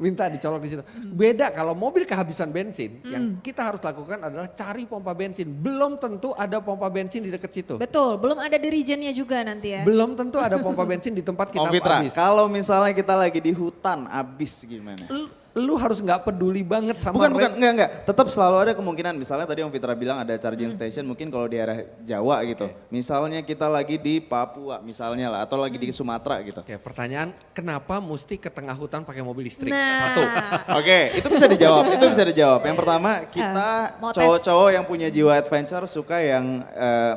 minta dicolok di situ. Beda kalau mobil kehabisan bensin, yang kita harus lakukan adalah cari pompa bensin. Belum tentu ada pompa bensin di dekat situ. Betul, belum ada dirijennya juga nanti ya. Belum tentu ada pompa bensin di tempat kita Om Fitra, habis. kalau misalnya kita lagi di hutan habis gimana? Lu harus nggak peduli banget sama Bukan, enggak. Tetap selalu ada kemungkinan, misalnya tadi Om Fitra bilang ada charging station mungkin kalau di arah Jawa gitu. Misalnya kita lagi di Papua misalnya lah, atau lagi di Sumatera gitu. Oke, pertanyaan kenapa mesti ke tengah hutan pakai mobil listrik? Nah. Satu. Oke, itu bisa dijawab. Yang pertama, kita mau tes. cowok-cowok yang punya jiwa adventure suka yang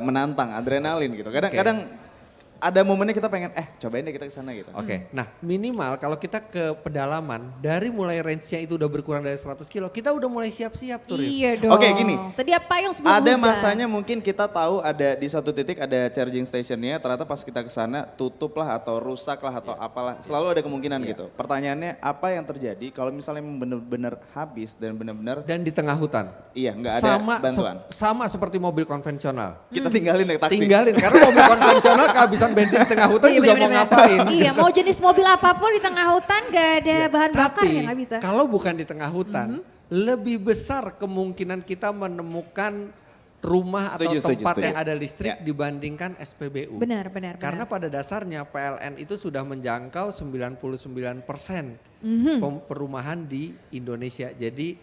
menantang, adrenalin gitu. Kadang-kadang ada momennya kita pengen, cobain deh kita ke sana gitu. Oke, nah minimal kalau kita ke pedalaman, dari mulai range-nya itu udah berkurang dari 100 kilo, kita udah mulai siap-siap tuh. Rif. Iya dong. Oke, gini. Sedia payung sebelum Ada hujan. masanya mungkin kita tahu ada di satu titik ada charging stationnya, ternyata pas kita ke sana tutup lah atau rusak lah atau apalah. Selalu ada kemungkinan gitu. Pertanyaannya apa yang terjadi kalau misalnya benar-benar habis dan benar-benar Dan di tengah hutan. iya nggak ada bantuan. Sama seperti mobil konvensional. Kita tinggalin deh taksi. Tinggalin, karena mobil konvensional kehabisan bensin di tengah hutan Iya, juga mau bener-bener. ngapain. Iya, mau jenis mobil apapun di tengah hutan gak ada bahan bakar Tapi ya nggak bisa. kalau bukan di tengah hutan, lebih besar kemungkinan kita menemukan rumah atau tempat yang ada listrik dibandingkan SPBU. Benar. Karena pada dasarnya PLN itu sudah menjangkau 99% perumahan di Indonesia. Jadi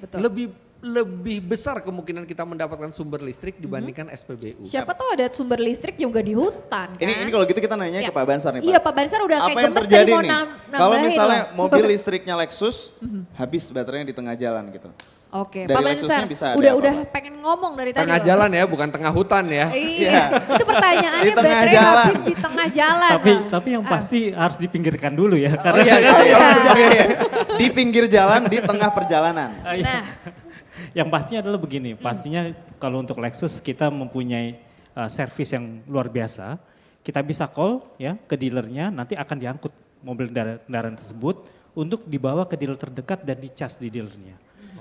lebih besar kemungkinan kita mendapatkan sumber listrik dibandingkan SPBU. Siapa tahu ada sumber listrik juga di hutan kan. Ini kalau gitu kita nanya Ya. ke Pak Bansar nih Pak. Iya Pak Bansar udah Apa kayak yang gemes terjadi tadi mau nih? nambahin Kalau misalnya loh. mobil listriknya Lexus habis baterainya di tengah jalan gitu. Oke, Dari Pak Lexusnya Bansar bisa ada udah apa, Pak? pengen ngomong dari tadi Tengah loh. jalan ya, bukan tengah hutan ya. Iya, itu pertanyaannya Di tengah baterai jalan. habis di tengah jalan. Tapi yang pasti harus dipinggirkan dulu ya. Oh Karena iya. Di pinggir jalan di tengah perjalanan. Nah, yang pastinya adalah begini, pastinya kalau untuk Lexus kita mempunyai servis yang luar biasa. Kita bisa call ya ke dealernya, nanti akan diangkut mobil kendaraan tersebut untuk dibawa ke dealer terdekat dan di-charge di dealernya.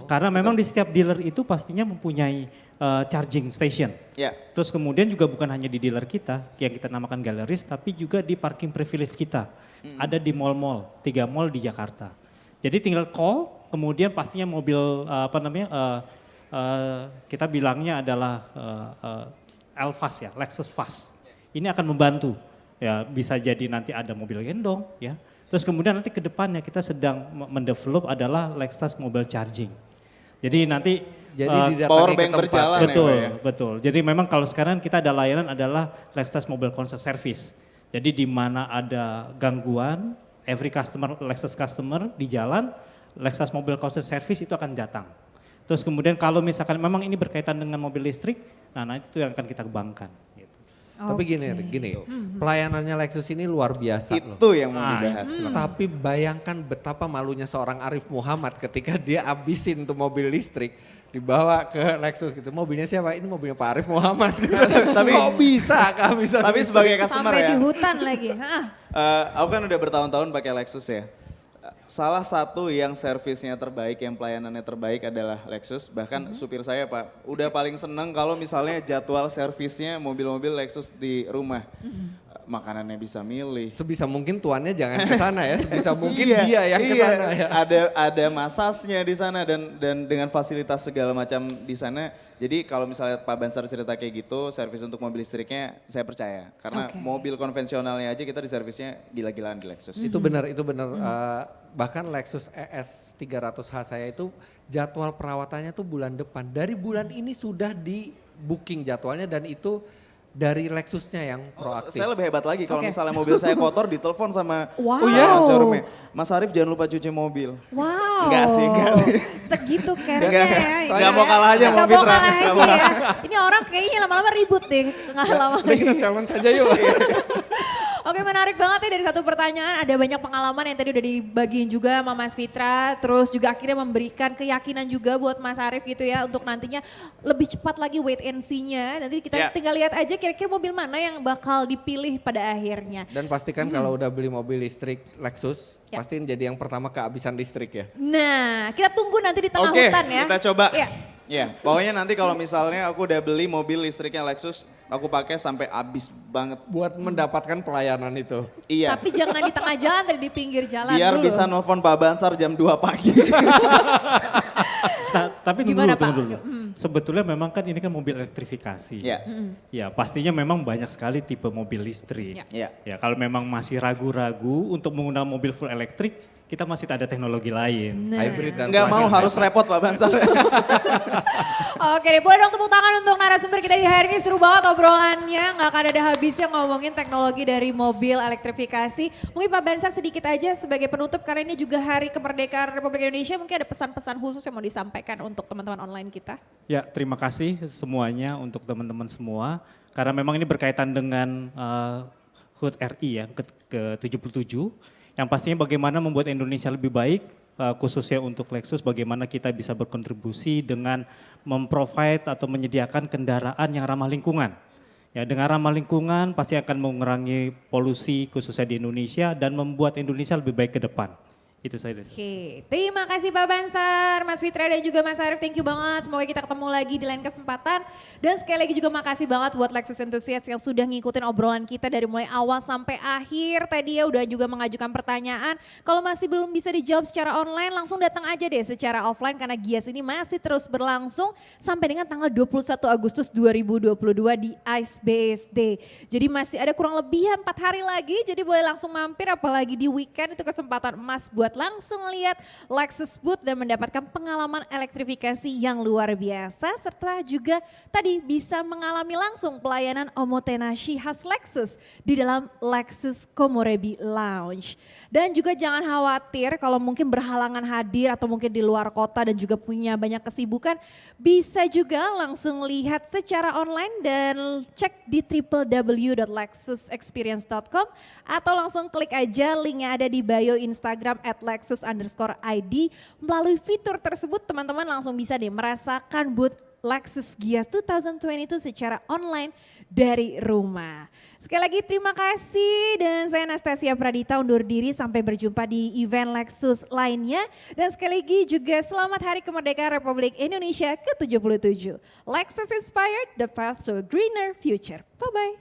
Karena memang di setiap dealer itu pastinya mempunyai charging station. Ya. Terus kemudian juga bukan hanya di dealer kita yang kita namakan galeris, tapi juga di parking privilege kita. Ada di mall-mall, 3 mall di Jakarta. Jadi tinggal call, kemudian pastinya mobil kita bilangnya adalah L-Fast ya, Lexus Fast. Ini akan membantu, ya bisa jadi nanti ada mobil gendong ya. Terus kemudian nanti ke depannya kita sedang mendevelop adalah Lexus Mobile Charging. Jadi nanti Jadi power bank berjalan betul, ya. betul. Jadi memang kalau sekarang kita ada layanan adalah Lexus Mobile Concierge Service. Jadi di mana ada gangguan, every customer, Lexus customer di jalan, Lexus Mobile Concierge Service itu akan datang. Terus kemudian kalau misalkan memang ini berkaitan dengan mobil listrik, nah itu yang akan kita kembangkan. Gitu. Tapi gini, pelayanannya Lexus ini luar biasa loh. Itu yang mau dibahas. Tapi bayangkan betapa malunya seorang Arif Muhammad ketika dia abisin tuh mobil listrik dibawa ke Lexus gitu. Mobilnya siapa? Ini mobilnya Pak Arif Muhammad. Tapi kok bisa kehabisan? Tapi sebagai customer sampai ya, di hutan lagi. Hah. aku kan udah bertahun-tahun pakai Lexus ya. salah satu yang servisnya terbaik, yang pelayanannya terbaik adalah Lexus. Bahkan supir saya Pak, udah paling seneng kalau misalnya jadwal servisnya mobil-mobil Lexus di rumah. Makanannya bisa milih. Sebisa mungkin tuannya jangan ke sana ya, sebisa mungkin Iya, dia yang ke iya. sana ya. Ada masasnya di sana dan dengan fasilitas segala macam di sana. Jadi kalau misalnya Pak Bansar cerita kayak gitu, servis untuk mobil listriknya saya percaya. Karena Oke. mobil konvensionalnya aja kita di servisnya gila-gilaan di Lexus. Itu benar. Bahkan Lexus ES 300H saya itu jadwal perawatannya tuh bulan depan. Dari bulan ini sudah di booking jadwalnya dan itu dari Lexusnya yang proaktif. Saya lebih hebat lagi kalau Oke. misalnya mobil saya kotor ditelepon sama Wow. showroomnya. Mas Arief jangan lupa cuci mobil. Wow. Enggak sih. Segitu care-nya Enggak. ya. Enggak mau kalah aja Enggak sama mau Fitra. kalah Enggak aja mau ya. Ini orang kayaknya lama-lama ribut deh. Nggak lama Udah kita challenge saja yuk. Oke, menarik banget ya dari satu pertanyaan. Ada banyak pengalaman yang tadi udah dibagiin juga sama Mas Fitra. Terus juga akhirnya memberikan keyakinan juga buat Mas Arief gitu ya. Untuk nantinya lebih cepat lagi wait and see-nya. Nanti kita Ya. tinggal lihat aja kira-kira mobil mana yang bakal dipilih pada akhirnya. Dan pastikan kalau udah beli mobil listrik Lexus, Ya. pastiin jadi yang pertama kehabisan listrik ya. Nah, kita tunggu nanti di tengah Oke, hutan ya. kita coba. Iya. Ya, pokoknya nanti kalau misalnya aku udah beli mobil listriknya Lexus, aku pakai sampai habis banget. Buat mendapatkan pelayanan itu. Iya. Tapi jangan di tengah jalan, tadi di pinggir jalan Biar dulu. bisa nelfon Pak Bansar jam 2 pagi. Tapi Gimana, tunggu Pak? dulu. Sebetulnya memang kan ini kan mobil elektrifikasi. Ya. Ya pastinya memang banyak sekali tipe mobil listrik. Ya. Ya kalau memang masih ragu-ragu untuk menggunakan mobil full elektrik, kita masih ada teknologi lain. Hybrid dan Nggak mau plug-in harus hybrid. repot Pak Bansar. Oke deh, boleh dong tepuk tangan untuk narasumber kita di hari ini. Seru banget obrolannya, nggak akan ada habisnya ngomongin teknologi dari mobil elektrifikasi. Mungkin Pak Bansar sedikit aja sebagai penutup, karena ini juga Hari Kemerdekaan Republik Indonesia. Mungkin ada pesan-pesan khusus yang mau disampaikan untuk teman-teman online kita. Ya terima kasih semuanya untuk teman-teman semua. Karena memang ini berkaitan dengan HUT RI ya ke-77. Yang pastinya bagaimana membuat Indonesia lebih baik, khususnya untuk Lexus, bagaimana kita bisa berkontribusi dengan memprovide atau menyediakan kendaraan yang ramah lingkungan. Ya, dengan ramah lingkungan pasti akan mengurangi polusi khususnya di Indonesia dan membuat Indonesia lebih baik ke depan. Itu saja. Oke, terima kasih Pak Bansar, Mas Fitra dan juga Mas Arief, thank you banget. Semoga kita ketemu lagi di lain kesempatan. Dan sekali lagi juga makasih banget buat Lexus Enthusiast yang sudah ngikutin obrolan kita dari mulai awal sampai akhir. Tadi ya udah juga mengajukan pertanyaan. Kalau masih belum bisa dijawab secara online, langsung datang aja deh secara offline karena Gias ini masih terus berlangsung sampai dengan tanggal 21 Agustus 2022 di ICE BSD. Jadi masih ada kurang lebih 4 hari lagi, jadi boleh langsung mampir apalagi di weekend, itu kesempatan emas buat langsung lihat Lexus booth dan mendapatkan pengalaman elektrifikasi yang luar biasa serta juga tadi bisa mengalami langsung pelayanan omotenashi khas Lexus di dalam Lexus Komorebi Lounge. Dan juga jangan khawatir kalau mungkin berhalangan hadir atau mungkin di luar kota dan juga punya banyak kesibukan, bisa juga langsung lihat secara online dan cek di www.lexusexperience.com atau langsung klik aja link yang ada di bio Instagram @lexus_id. Melalui fitur tersebut teman-teman langsung bisa deh merasakan booth Lexus Gias 2022 secara online dari rumah. Sekali lagi terima kasih dan saya Anastasia Pradita undur diri sampai berjumpa di event Lexus lainnya. Dan sekali lagi juga selamat Hari Kemerdekaan Republik Indonesia ke-77. Lexus Inspired, the path to a greener future. Bye-bye.